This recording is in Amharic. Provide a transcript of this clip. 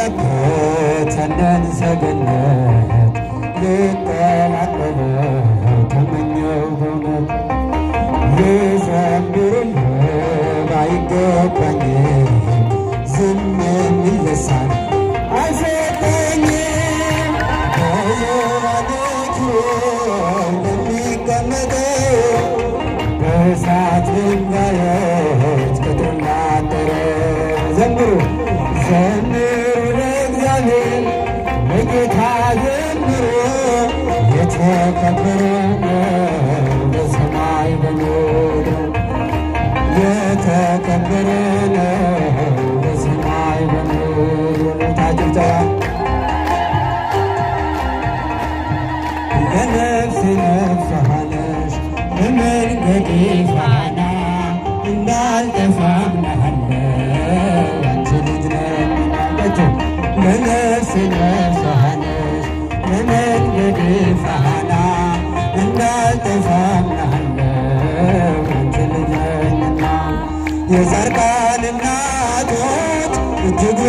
ልመለከት ያንን ሰገነት ልቀላቀለው ተመኘው በእውነት ልዘምርልህ ባይገባኝም ዝም የሚል ልሳን አይሰጠኝም። በዙፋነ ክብር ለሚቀመጠው በእሳት ድንጋዮች ቅጥሩን ላጠረ ዘምሩ ዘምሩ ለእግዚአብሔር ለጌታ ዘምሩ የተከበረ ነው በሰማይ በምድር የተከበረ ነው በሰማይ በምድር ታጭብጨባ ለነፍሴ ነፍስ ሆነሽ በመንገዴ ፋና እንዳልጠፋ አምናለሁ አንቺ ልጅ ነሽ ለነፍሴ ነፍስ ሆነሽ በመንገዴ ፋና እንዳልጠፋ አምናለሁ አንቺ ልጅ ነሽና የጻድቃን እናቶች እጅግ